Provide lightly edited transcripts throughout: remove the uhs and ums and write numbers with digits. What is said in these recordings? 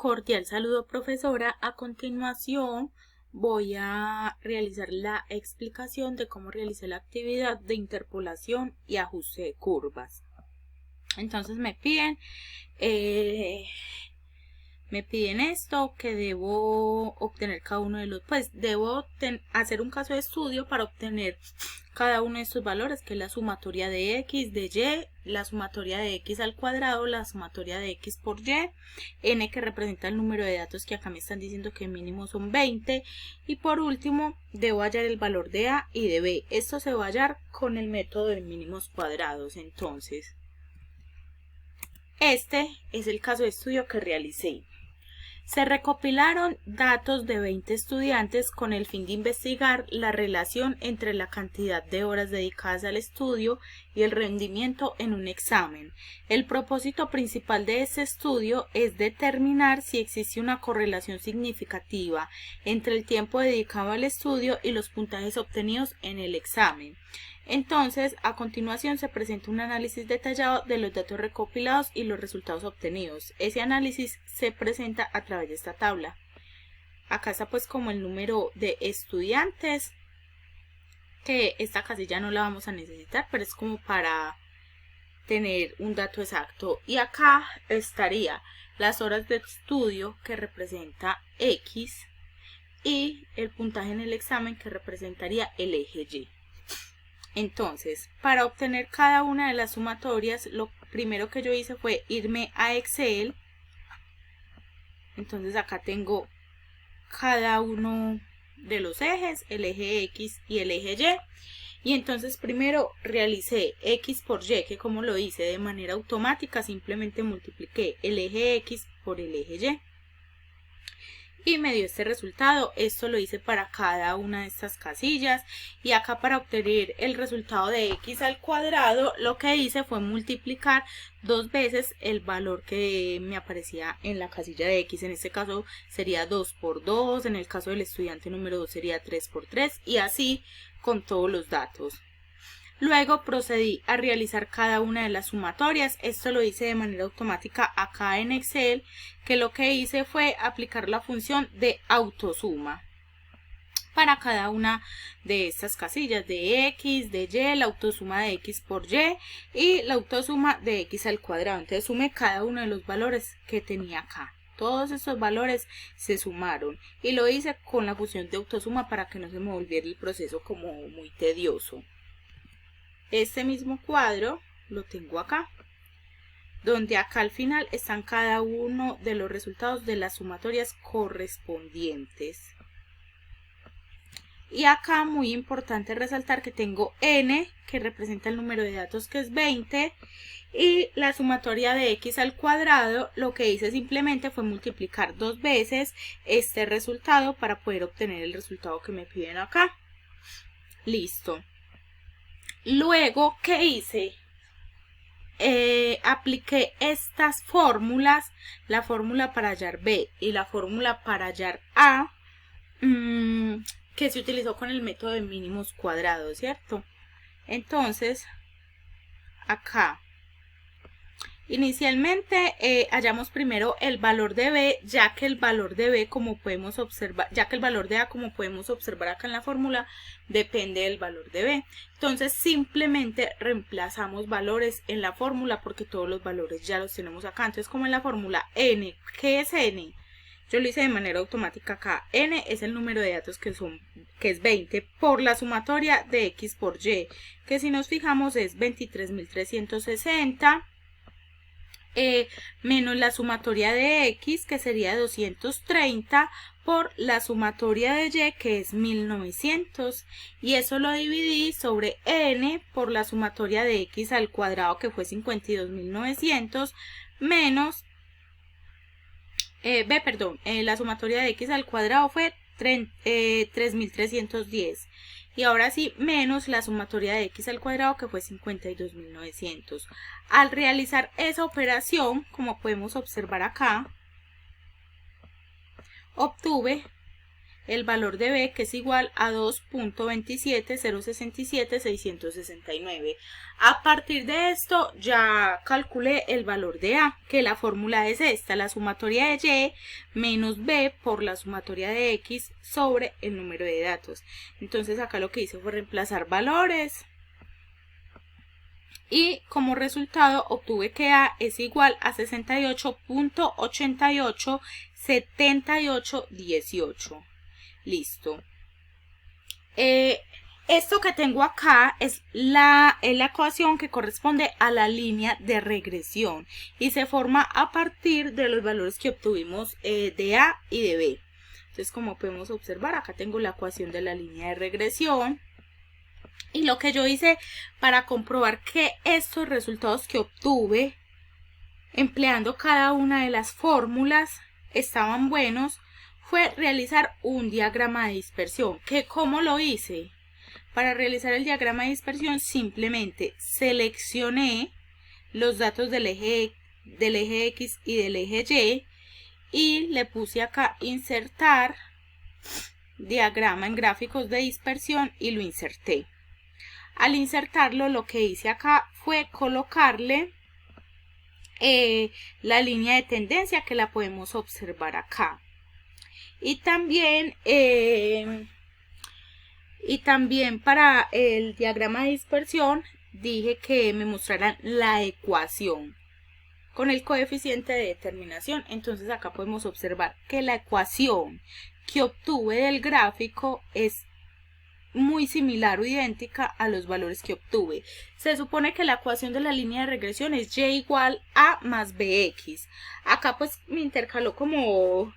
Cordial saludo, profesora. A continuación voy a realizar la explicación de cómo realicé la actividad de interpolación y ajuste de curvas. Entonces me piden esto, que debo obtener cada uno de los, debo hacer un caso de estudio para obtener cada uno de estos valores, que es la sumatoria de x, de y, la sumatoria de x al cuadrado, la sumatoria de x por y, n que representa el número de datos que acá me están diciendo que mínimo son 20, y por último debo hallar el valor de a y de b. Esto se va a hallar con el método de mínimos cuadrados. Entonces, este es el caso de estudio que realicé. Se recopilaron datos de 20 estudiantes con el fin de investigar la relación entre la cantidad de horas dedicadas al estudio y el rendimiento en un examen. El propósito principal de este estudio es determinar si existe una correlación significativa entre el tiempo dedicado al estudio y los puntajes obtenidos en el examen. Entonces, a continuación se presenta un análisis detallado de los datos recopilados y los resultados obtenidos. Ese análisis se presenta a través de esta tabla. Acá está pues como el número de estudiantes, que esta casilla no la vamos a necesitar, pero es como para tener un dato exacto. Y acá estaría las horas de estudio, que representa X, y el puntaje en el examen, que representaría el eje Y. Entonces, para obtener cada una de las sumatorias, lo primero que yo hice fue irme a Excel. Entonces acá tengo cada uno de los ejes, el eje X y el eje Y. Y entonces primero realicé X por Y, que como lo hice de manera automática, simplemente multipliqué el eje X por el eje Y. Y me dio este resultado. Esto lo hice para cada una de estas casillas, y acá para obtener el resultado de x al cuadrado lo que hice fue multiplicar dos veces el valor que me aparecía en la casilla de x. En este caso sería 2 por 2, en el caso del estudiante número 2 sería 3 por 3, y así con todos los datos. Luego procedí a realizar cada una de las sumatorias. Esto lo hice de manera automática acá en Excel, que lo que hice fue aplicar la función de autosuma para cada una de estas casillas de X, de Y, la autosuma de X por Y la autosuma de X al cuadrado. Entonces sumé cada uno de los valores que tenía acá. Todos estos valores se sumaron y lo hice con la función de autosuma para que no se me volviera el proceso como muy tedioso. Este mismo cuadro lo tengo acá, donde acá al final están cada uno de los resultados de las sumatorias correspondientes. Y acá muy importante resaltar que tengo n, que representa el número de datos, que es 20, y la sumatoria de x al cuadrado, lo que hice simplemente fue multiplicar dos veces este resultado para poder obtener el resultado que me piden acá. Listo. Luego, ¿qué hice? Apliqué estas fórmulas, la fórmula para hallar B y la fórmula para hallar A, que se utilizó con el método de mínimos cuadrados, ¿cierto? Entonces, acá, inicialmente hallamos primero el valor de B, ya que el valor de B, como podemos observar, ya que el valor de A, como podemos observar acá en la fórmula, depende del valor de B. Entonces simplemente reemplazamos valores en la fórmula porque todos los valores ya los tenemos acá. Entonces, como en la fórmula n, ¿qué es n? Yo lo hice de manera automática acá. N es el número de datos que es 20 por la sumatoria de x por y, que si nos fijamos es 23.360. Menos la sumatoria de x, que sería 230, por la sumatoria de y, que es 1900, y eso lo dividí sobre n por la sumatoria de x al cuadrado, que fue 52.900, menos la sumatoria de x al cuadrado fue 3.310. Y ahora sí, menos la sumatoria de x al cuadrado, que fue 52.900. Al realizar esa operación, como podemos observar acá, obtuve el valor de B, que es igual a 2.27067.669. A partir de esto ya calculé el valor de A, que la fórmula es esta, la sumatoria de Y menos B por la sumatoria de X sobre el número de datos. Entonces acá lo que hice fue reemplazar valores y como resultado obtuve que A es igual a 68.887818. Listo. Esto que tengo acá es la ecuación que corresponde a la línea de regresión y se forma a partir de los valores que obtuvimos de A y de B. Entonces, como podemos observar, acá tengo la ecuación de la línea de regresión. Y lo que yo hice para comprobar que estos resultados que obtuve empleando cada una de las fórmulas estaban buenos fue realizar un diagrama de dispersión. ¿Cómo lo hice? Para realizar el diagrama de dispersión simplemente seleccioné los datos del eje X y del eje Y le puse acá insertar diagrama en gráficos de dispersión y lo inserté. Al insertarlo, lo que hice acá fue colocarle la línea de tendencia, que la podemos observar acá. Y también para el diagrama de dispersión dije que me mostraran la ecuación con el coeficiente de determinación. Entonces acá podemos observar que la ecuación que obtuve del gráfico es muy similar o idéntica a los valores que obtuve. Se supone que la ecuación de la línea de regresión es y igual a más bx. Acá pues me intercaló como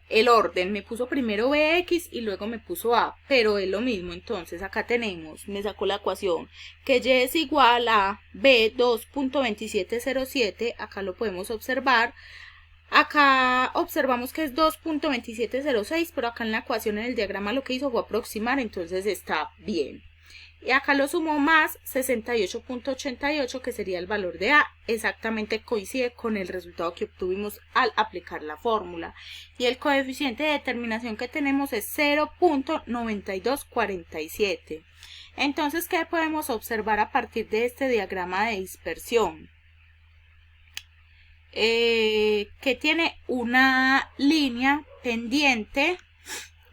el orden, me puso primero bx y luego me puso a, pero es lo mismo. Entonces acá tenemos, me sacó la ecuación que y es igual a b 2.2707, acá lo podemos observar. Acá observamos que es 2.2706, pero acá en la ecuación, en el diagrama, lo que hizo fue aproximar, entonces está bien. Y acá lo sumo más 68.88, que sería el valor de A, exactamente coincide con el resultado que obtuvimos al aplicar la fórmula. Y el coeficiente de determinación que tenemos es 0.9247. Entonces, ¿qué podemos observar a partir de este diagrama de dispersión? Que tiene una línea pendiente,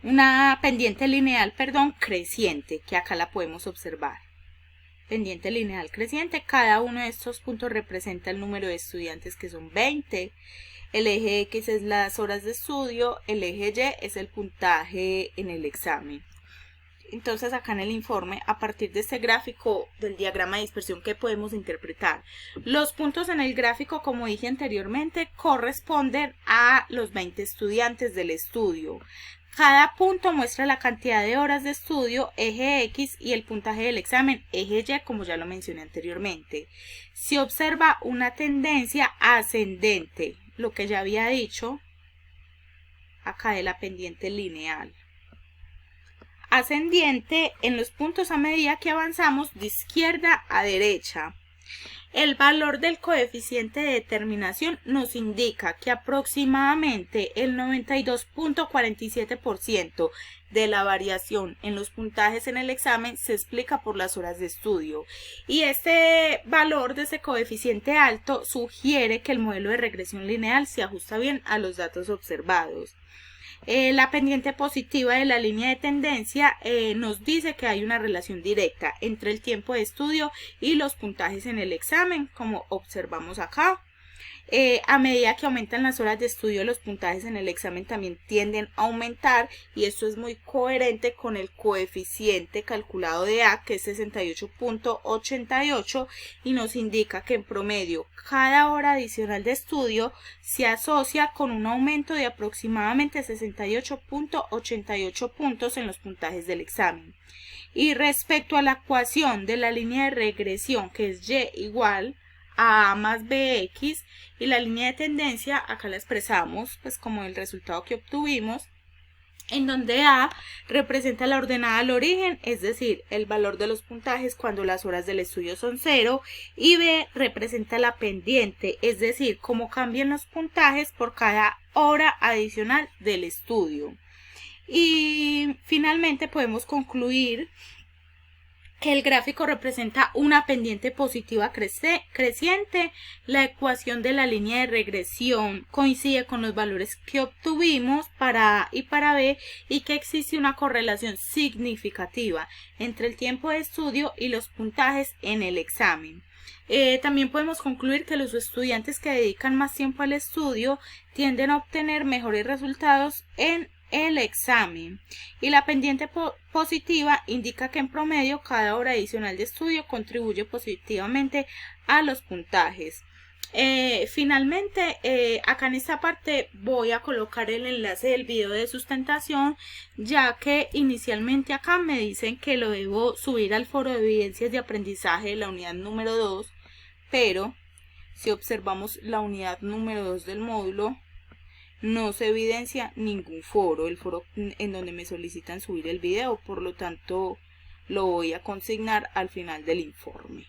lineal, creciente, que acá la podemos observar. Pendiente lineal creciente, cada uno de estos puntos representa el número de estudiantes, que son 20. El eje X es las horas de estudio, el eje Y es el puntaje en el examen. Entonces acá en el informe, a partir de este gráfico del diagrama de dispersión, ¿qué podemos interpretar? Los puntos en el gráfico, como dije anteriormente, corresponden a los 20 estudiantes del estudio. Cada punto muestra la cantidad de horas de estudio, eje X, y el puntaje del examen, eje Y, como ya lo mencioné anteriormente. Se observa una tendencia ascendente, lo que ya había dicho acá de la pendiente lineal. Ascendiente en los puntos a medida que avanzamos de izquierda a derecha. El valor del coeficiente de determinación nos indica que aproximadamente el 92.47% de la variación en los puntajes en el examen se explica por las horas de estudio. Y este valor de ese coeficiente alto sugiere que el modelo de regresión lineal se ajusta bien a los datos observados. La pendiente positiva de la línea de tendencia nos dice que hay una relación directa entre el tiempo de estudio y los puntajes en el examen, como observamos acá. A medida que aumentan las horas de estudio, los puntajes en el examen también tienden a aumentar, y esto es muy coherente con el coeficiente calculado de A, que es 68.88, y nos indica que en promedio cada hora adicional de estudio se asocia con un aumento de aproximadamente 68.88 puntos en los puntajes del examen. Y respecto a la ecuación de la línea de regresión, que es y igual a más bx, y la línea de tendencia acá la expresamos pues como el resultado que obtuvimos, en donde A representa la ordenada al origen, es decir, el valor de los puntajes cuando las horas del estudio son 0, y B representa la pendiente, es decir, cómo cambian los puntajes por cada hora adicional del estudio. Y finalmente podemos concluir que el gráfico representa una pendiente positiva creciente. La ecuación de la línea de regresión coincide con los valores que obtuvimos para A y para B, y que existe una correlación significativa entre el tiempo de estudio y los puntajes en el examen. También podemos concluir que los estudiantes que dedican más tiempo al estudio tienden a obtener mejores resultados en el examen, y la pendiente positiva indica que en promedio cada hora adicional de estudio contribuye positivamente a los puntajes. Finalmente, acá en esta parte voy a colocar el enlace del video de sustentación, ya que inicialmente acá me dicen que lo debo subir al foro de evidencias de aprendizaje de la unidad número 2, pero si observamos la unidad número 2 del módulo, no se evidencia ningún foro, el foro en donde me solicitan subir el video, por lo tanto lo voy a consignar al final del informe.